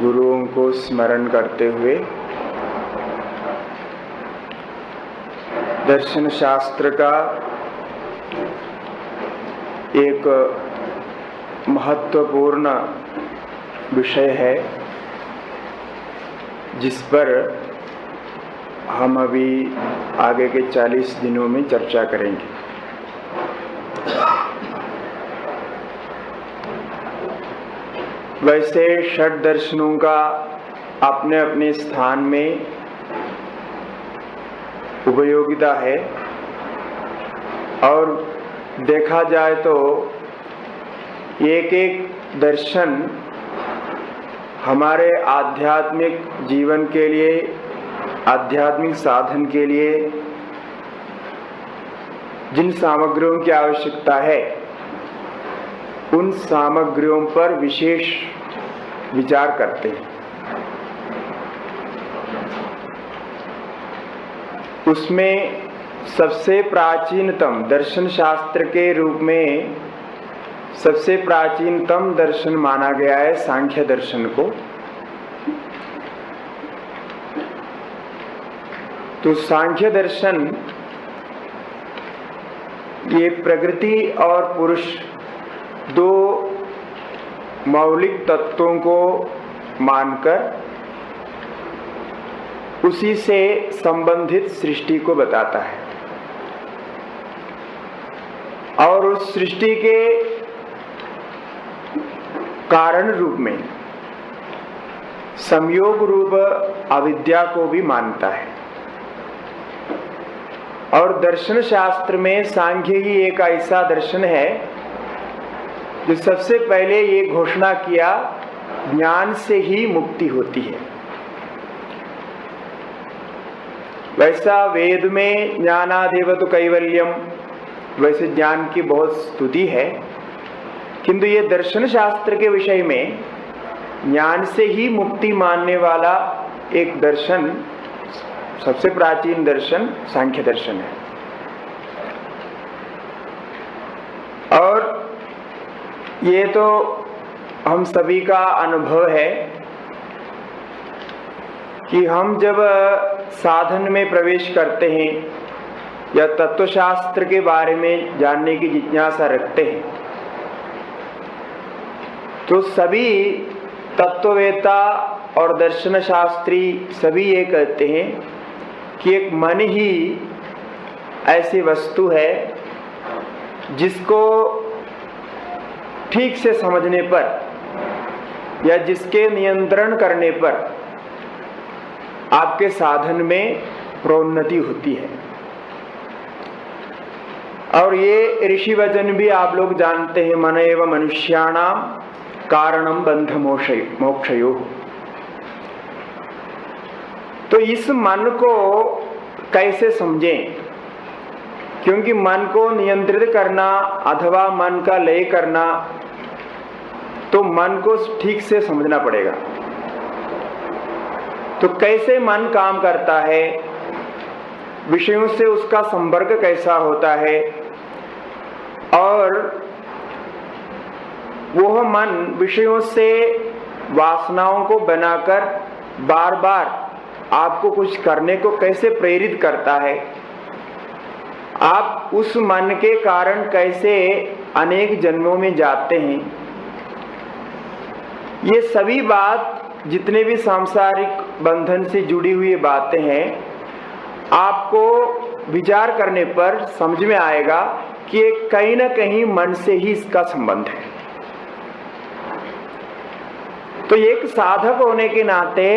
गुरुओं को स्मरण करते हुए दर्शन शास्त्र का एक महत्वपूर्ण विषय है जिस पर हम अभी आगे के 40 दिनों में चर्चा करेंगे। वैसे षड दर्शनों का अपने अपने स्थान में उपयोगिता है और देखा जाए तो एक एक दर्शन हमारे आध्यात्मिक जीवन के लिए, आध्यात्मिक साधन के लिए जिन सामग्रियों की आवश्यकता है उन सामग्रियों पर विशेष विचार करते हैं। उसमें सबसे प्राचीनतम दर्शन शास्त्र के रूप में सबसे प्राचीनतम दर्शन माना गया है सांख्य दर्शन को। तो सांख्य दर्शन ये प्रकृति और पुरुष दो मौलिक तत्वों को मानकर उसी से संबंधित सृष्टि को बताता है और उस सृष्टि के कारण रूप में संयोग रूप अविद्या को भी मानता है। और दर्शन शास्त्र में सांख्य ही एक ऐसा दर्शन है जो सबसे पहले ये घोषणा किया ज्ञान से ही मुक्ति होती है। वैसा वेद में ज्ञानादेव तो कैवल्यम, वैसे ज्ञान की बहुत स्तुति है, किंतु ये दर्शन शास्त्र के विषय में ज्ञान से ही मुक्ति मानने वाला एक दर्शन, सबसे प्राचीन दर्शन सांख्य दर्शन है। और ये तो हम सभी का अनुभव है कि हम जब साधन में प्रवेश करते हैं या तत्वशास्त्र के बारे में जानने की जिज्ञासा रखते हैं तो सभी तत्ववेत्ता और दर्शन शास्त्री सभी ये कहते हैं कि एक मन ही ऐसी वस्तु है जिसको ठीक से समझने पर या जिसके नियंत्रण करने पर आपके साधन में प्रोन्नति होती है। और ये ऋषि वचन भी आप लोग जानते हैं, मन एव मनुष्याणाम कारणम बंध मोक्षयोः। तो इस मन को कैसे समझें, क्योंकि मन को नियंत्रित करना अथवा मन का लय करना तो मन को ठीक से समझना पड़ेगा। तो कैसे मन काम करता है, विषयों से उसका संपर्क कैसा होता है, और वह मन विषयों से वासनाओं को बनाकर बार बार आपको कुछ करने को कैसे प्रेरित करता है, आप उस मन के कारण कैसे अनेक जन्मों में जाते हैं, ये सभी बात जितने भी सांसारिक बंधन से जुड़ी हुई बातें हैं, आपको विचार करने पर समझ में आएगा कि कहीं ना कहीं मन से ही इसका संबंध है। तो एक साधक होने के नाते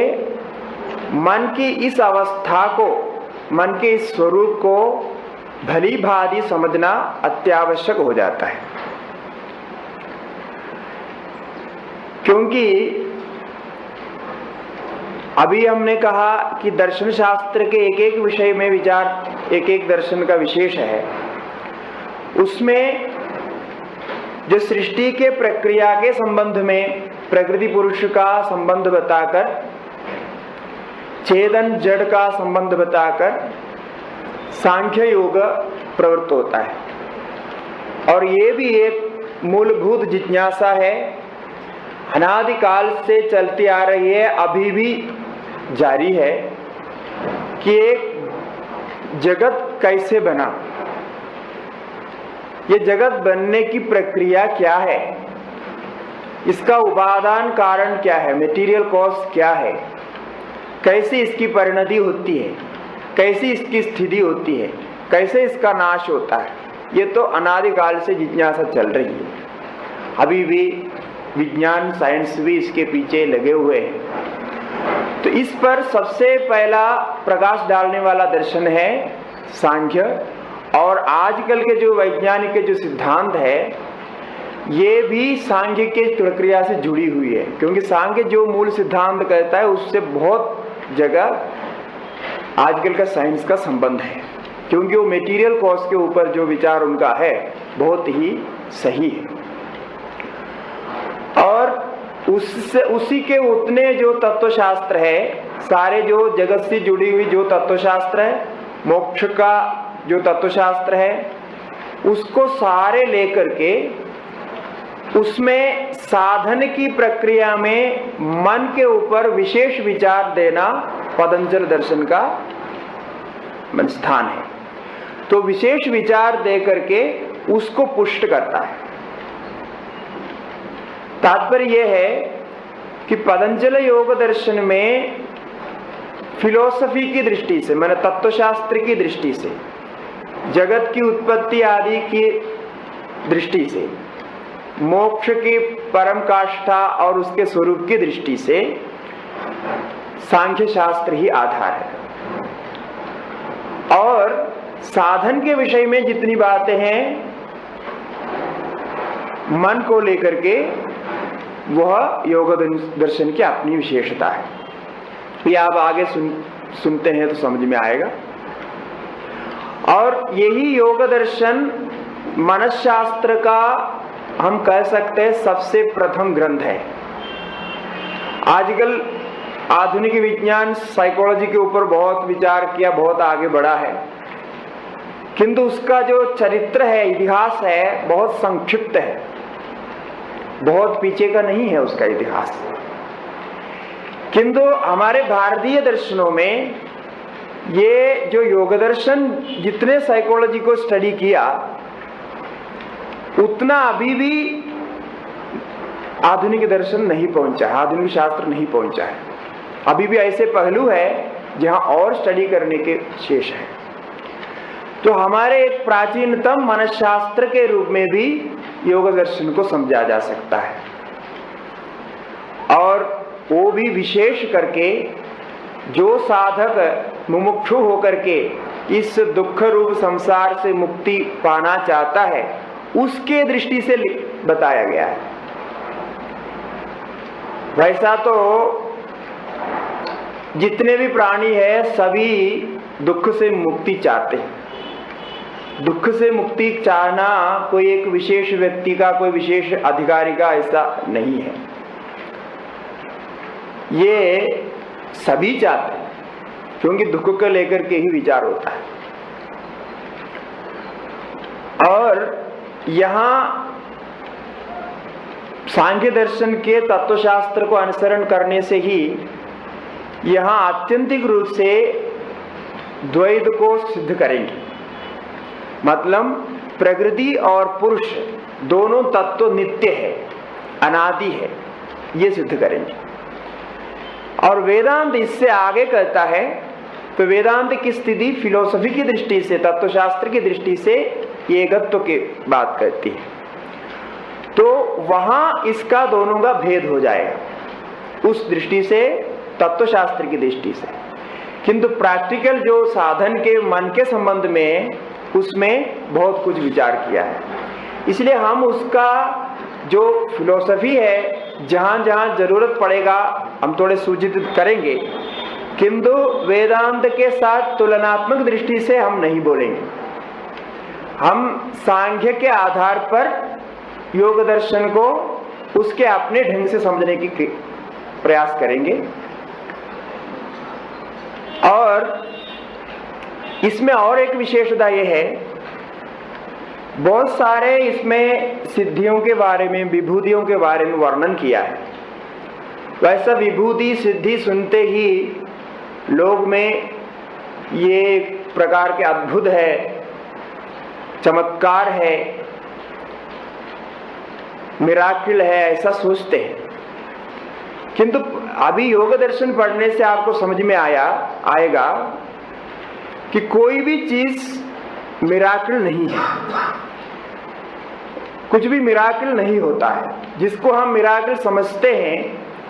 मन की इस अवस्था को, मन के इस स्वरूप को भली भांति समझना अत्यावश्यक हो जाता है, क्योंकि अभी हमने कहा कि दर्शन शास्त्र के एक एक विषय में विचार एक एक दर्शन का विशेष है। उसमें जो सृष्टि के प्रक्रिया के संबंध में प्रकृति पुरुष का संबंध बताकर, चेतन जड़ का संबंध बताकर सांख्य योग प्रवृत्त होता है। और ये भी एक मूलभूत जिज्ञासा है, अनादिकाल से चलती आ रही है, अभी भी जारी है, कि एक जगत कैसे बना, ये जगत बनने की प्रक्रिया क्या है, इसका उपादान कारण क्या है, मटेरियल कॉज क्या है, कैसे इसकी परिणति होती है, कैसी इसकी स्थिति होती है, कैसे इसका नाश होता है, ये तो अनादिकाल से जिज्ञासा चल रही है। अभी भी विज्ञान साइंस भी इसके पीछे लगे हुए हैं। तो इस पर सबसे पहला प्रकाश डालने वाला दर्शन है सांख्य। और आजकल के जो वैज्ञानिक जो सिद्धांत है, ये भी सांख्य के प्रक्रिया से जुड़ी हुई है, क्योंकि सांख्य जो मूल सिद्धांत कहता है उससे बहुत जगह आजकल का साइंस का संबंध है, क्योंकि वो मटेरियल कॉज के ऊपर जो विचार उनका है बहुत ही सही है। और उससे उसी के उतने जो तत्वशास्त्र है, सारे जो जगत से जुड़ी हुई जो तत्वशास्त्र है, मोक्ष का जो तत्वशास्त्र है, उसको सारे लेकर के उसमें साधन की प्रक्रिया में मन के ऊपर विशेष विचार देना पतंजलि दर्शन का स्थान है। तो विशेष विचार दे करके उसको पुष्ट करता है। तात्पर्य यह है कि पतंजलि योग दर्शन में फिलोसफी की दृष्टि से, माने तत्वशास्त्र की दृष्टि से, जगत की उत्पत्ति आदि की दृष्टि से, मोक्ष की परम काष्ठा और उसके स्वरूप की दृष्टि से सांख्य शास्त्र ही आधार है। और साधन के विषय में जितनी बातें हैं मन को लेकर के, वह योग दर्शन की अपनी विशेषता है। ये आप आगे सुनते हैं तो समझ में आएगा। और यही योग दर्शन मनश्शास्त्र का हम कह सकते हैं सबसे प्रथम ग्रंथ है। आजकल आधुनिक विज्ञान साइकोलॉजी के ऊपर बहुत विचार किया, बहुत आगे बढ़ा है, किंतु उसका जो चरित्र है, इतिहास है, बहुत संक्षिप्त है, बहुत पीछे का नहीं है उसका इतिहास। किंतु हमारे भारतीय दर्शनों में ये जो योग दर्शन जितने साइकोलॉजी को स्टडी किया, उतना अभी भी आधुनिक दर्शन नहीं पहुंचा है, आधुनिक शास्त्र नहीं पहुंचा है। अभी भी ऐसे पहलू है जहां और स्टडी करने के शेष है। तो हमारे एक प्राचीनतम मनश्शास्त्र के रूप में भी योग दर्शन को समझा जा सकता है। और वो भी विशेष करके जो साधक मुमुक्षु होकर के इस दुख रूप संसार से मुक्ति पाना चाहता है, उसके दृष्टि से बताया गया है। वैसा तो जितने भी प्राणी है सभी दुख से मुक्ति चाहते हैं। दुख से मुक्ति चाहना कोई एक विशेष व्यक्ति का, कोई विशेष अधिकारी का ऐसा नहीं है, ये सभी चाहते हैं, क्योंकि दुख को लेकर के ही विचार होता है। और यहाँ सांख्य दर्शन के तत्वशास्त्र को अनुसरण करने से ही यहाँ आत्यंतिक रूप से द्वैत को सिद्ध करेंगे। मतलब प्रकृति और पुरुष दोनों तत्व नित्य है, अनादि है, ये सिद्ध करेंगे। और वेदांत इससे आगे कहता है, तो वेदांत की स्थिति फिलोसफी की दृष्टि से, तत्वशास्त्र की दृष्टि से एकत्व की बात करती है, तो वहां इसका दोनों का भेद हो जाएगा उस दृष्टि से, तत्वशास्त्र की दृष्टि से। किंतु प्रैक्टिकल जो साधन के मन के संबंध में, उसमें बहुत कुछ विचार किया है। इसलिए हम उसका जो फिलोसफी है, जहां जहां जरूरत पड़ेगा हम थोड़े सूचित करेंगे, किंतु वेदांत के साथ तुलनात्मक दृष्टि से हम नहीं बोलेंगे। हम सांख्य के आधार पर योग दर्शन को उसके अपने ढंग से समझने की प्रयास करेंगे। और इसमें और एक विशेषता यह है, बहुत सारे इसमें सिद्धियों के बारे में, विभूतियों के बारे में वर्णन किया है। वैसा विभूति सिद्धि सुनते ही लोग में ये प्रकार के अद्भुत है, चमत्कार है, मिराकिल है, ऐसा सोचते हैं। किंतु अभी योग दर्शन पढ़ने से आपको समझ में आएगा कि कोई भी चीज मिराकिल नहीं है, कुछ भी मिराकिल नहीं होता है। जिसको हम मिराकिल समझते हैं,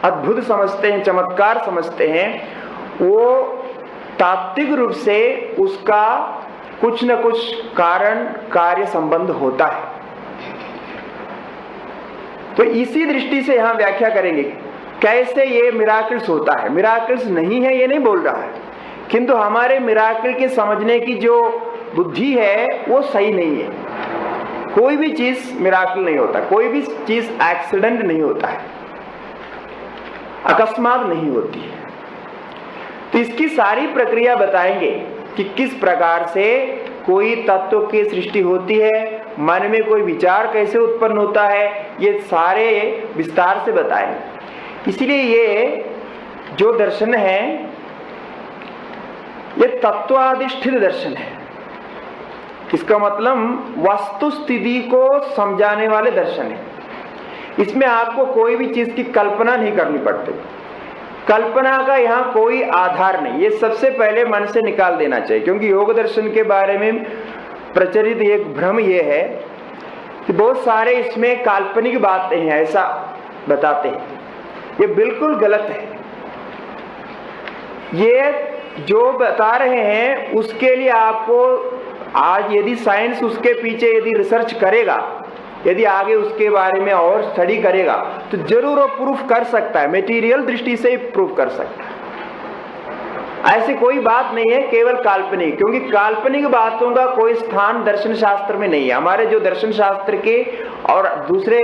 अद्भुत समझते हैं, चमत्कार समझते हैं, वो तात्विक रूप से उसका कुछ न कुछ कारण कार्य संबंध होता है। तो इसी दृष्टि से यहां व्याख्या करेंगे कैसे ये मिराकिल्स होता है। मिराकिल्स नहीं है ये नहीं बोल रहा है, किंतु हमारे मिराकिल के समझने की जो बुद्धि है वो सही नहीं है। कोई भी चीज मिराकिल नहीं होता, कोई भी चीज एक्सीडेंट नहीं होता है, अकस्मात नहीं होती है। तो इसकी सारी प्रक्रिया बताएंगे कि किस प्रकार से कोई तत्व की सृष्टि होती है, मन में कोई विचार कैसे उत्पन्न होता है, ये सारे विस्तार से बताएंगे। इसलिए ये जो दर्शन है ये तत्वाधिष्ठित दर्शन है। इसका मतलब वस्तु स्थिति को समझाने वाले दर्शन है। इसमें आपको कोई भी चीज की कल्पना नहीं करनी पड़ती, कल्पना का यहाँ कोई आधार नहीं। ये सबसे पहले मन से निकाल देना चाहिए, क्योंकि योग दर्शन के बारे में प्रचलित एक भ्रम ये है कि बहुत सारे इसमें काल्पनिक बातें हैं ऐसा बताते हैं। ये बिल्कुल गलत है। ये जो बता रहे हैं उसके लिए आपको आज यदि साइंस उसके पीछे यदि रिसर्च करेगा, यदि आगे उसके बारे में और स्टडी करेगा, तो जरूर वो प्रूफ कर सकता है, मटेरियल दृष्टि से प्रूफ कर सकता है। ऐसी कोई बात नहीं है केवल काल्पनिक, क्योंकि काल्पनिक बातों का कोई स्थान दर्शन शास्त्र में नहीं है। हमारे जो दर्शन शास्त्र के और दूसरे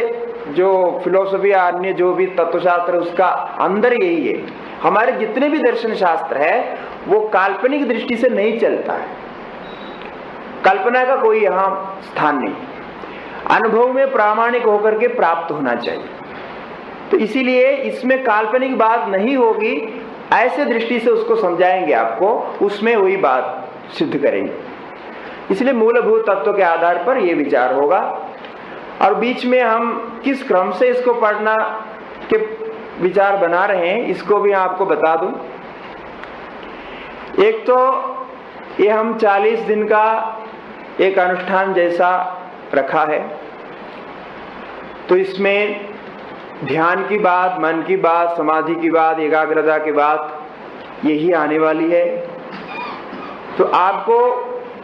जो फिलोसफी अन्य जो भी तत्वशास्त्र उसका अंदर यही है। हमारे जितने भी दर्शन शास्त्र है वो काल्पनिक दृष्टि से नहीं चलता है, कल्पना का कोई यहाँ स्थान नहीं, अनुभव में प्रामाणिक होकर के प्राप्त होना चाहिए। तो इसीलिए इसमें काल्पनिक बात नहीं होगी, ऐसे दृष्टि से उसको समझाएंगे आपको, उसमें वही बात सिद्ध करेंगे। इसलिए मूलभूत तत्व के आधार पर यह विचार होगा। और बीच में हम किस क्रम से इसको पढ़ना के विचार बना रहे हैं इसको भी आपको बता दूं। एक तो ये हम 40 दिन का एक अनुष्ठान जैसा रखा है, तो इसमें ध्यान की बात, मन की बात, समाधि की बात, एकाग्रता की बात यही आने वाली है। तो आपको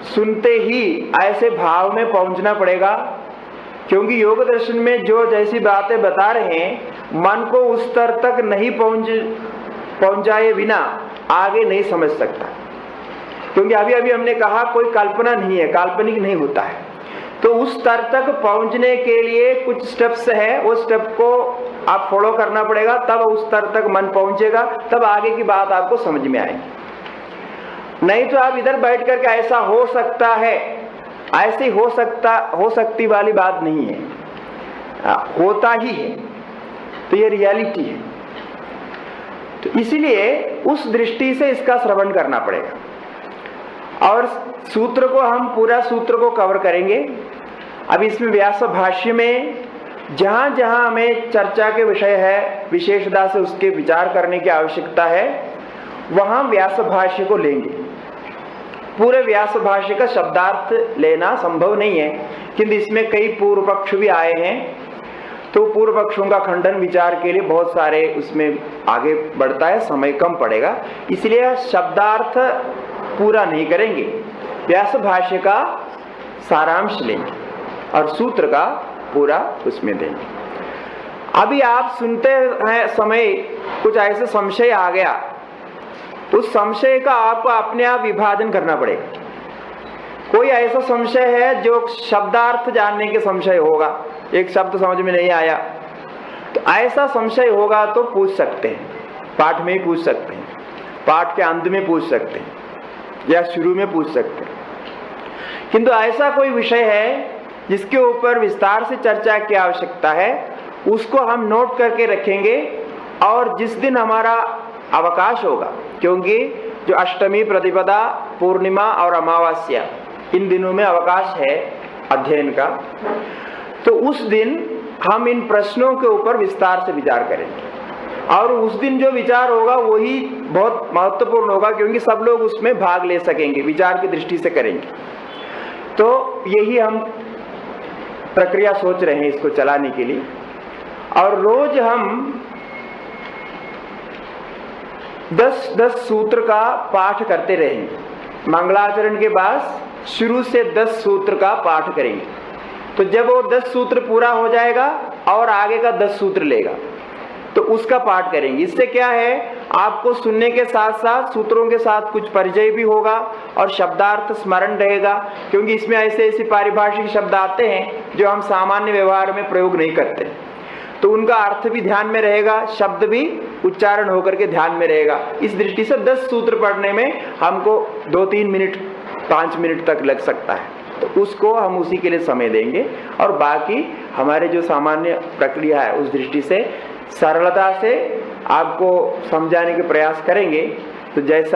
सुनते ही ऐसे भाव में पहुंचना पड़ेगा, क्योंकि योग दर्शन में जो जैसी बातें बता रहे हैं मन को उस स्तर तक नहीं पहुंचाए बिना आगे नहीं समझ सकता, क्योंकि अभी अभी हमने कहा कोई कल्पना नहीं है, काल्पनिक नहीं होता है। तो उस स्तर तक पहुंचने के लिए कुछ स्टेप्स है, वो स्टेप को आप फॉलो करना पड़ेगा, तब उस स्तर तक मन पहुंचेगा, तब आगे की बात आपको समझ में आएगी। नहीं तो आप इधर बैठ करके ऐसा हो सकता है, ऐसी हो सकती वाली बात नहीं है, होता ही है, तो ये रियलिटी है। तो इसलिए उस दृष्टि से इसका श्रवण करना पड़ेगा। और सूत्र को हम पूरा सूत्र को कवर करेंगे। अब इसमें व्यास भाष्य में जहां जहां हमें चर्चा के विषय है, विशेषता से उसके विचार करने की आवश्यकता है, वहां व्यास भाष्य को लेंगे। पूरे व्यास भाष्य का शब्दार्थ लेना संभव नहीं है, किंतु इसमें कई पूर्व पक्ष भी आए हैं, तो पूर्व पक्षों का खंडन विचार के लिए बहुत सारे उसमें आगे बढ़ता है, समय कम पड़ेगा, इसलिए शब्दार्थ पूरा नहीं करेंगे, व्यास भाष्य का सारांश लेंगे और सूत्र का पूरा उसमें देंगे। अभी आप सुनते हैं समय कुछ ऐसे संशय आ गया, उस संशय का आपको अपने आप विभाजन करना पड़ेगा। कोई ऐसा संशय है जो शब्दार्थ जानने के संशय होगा, एक शब्द समझ में नहीं आया, तो ऐसा संशय होगा तो पूछ सकते हैं, पाठ में ही पूछ सकते हैं, पाठ के अंत में पूछ सकते हैं या शुरू में पूछ सकते हैं। किंतु ऐसा कोई विषय है जिसके ऊपर विस्तार से चर्चा की आवश्यकता है, उसको हम नोट करके रखेंगे। और जिस दिन हमारा अवकाश होगा, क्योंकि जो अष्टमी, प्रतिपदा, पूर्णिमा और अमावस्या, इन दिनों में अवकाश है अध्ययन का, तो उस दिन हम इन प्रश्नों के ऊपर विस्तार से विचार करेंगे। और उस दिन जो विचार होगा वही बहुत महत्वपूर्ण होगा, क्योंकि सब लोग उसमें भाग ले सकेंगे, विचार की दृष्टि से करेंगे। तो यही हम प्रक्रिया सोच रहे हैं इसको चलाने के लिए। और रोज हम 10-10 सूत्र का पाठ करते रहेंगे। मंगलाचरण के बाद शुरू से 10 सूत्र का पाठ करेंगे। तो जब वो 10 सूत्र पूरा हो जाएगा और आगे का 10 सूत्र लेगा, तो उसका पाठ करेंगे। इससे क्या है, आपको सुनने के साथ साथ सूत्रों के साथ कुछ परिचय भी होगा और शब्दार्थ स्मरण रहेगा, क्योंकि इसमें ऐसे ऐसे पारिभाषिक शब्द आते हैं जो हम सामान्य व्यवहार में प्रयोग नहीं करते, तो उनका अर्थ भी ध्यान में रहेगा, शब्द भी उच्चारण होकर के ध्यान में रहेगा। इस दृष्टि से 10 सूत्र पढ़ने में हमको 2-3 मिनट 5 मिनट तक लग सकता है, तो उसको हम उसी के लिए समय देंगे। और बाकी हमारे जो सामान्य प्रक्रिया है उस दृष्टि से सरलता से आपको समझाने के प्रयास करेंगे। तो जैसा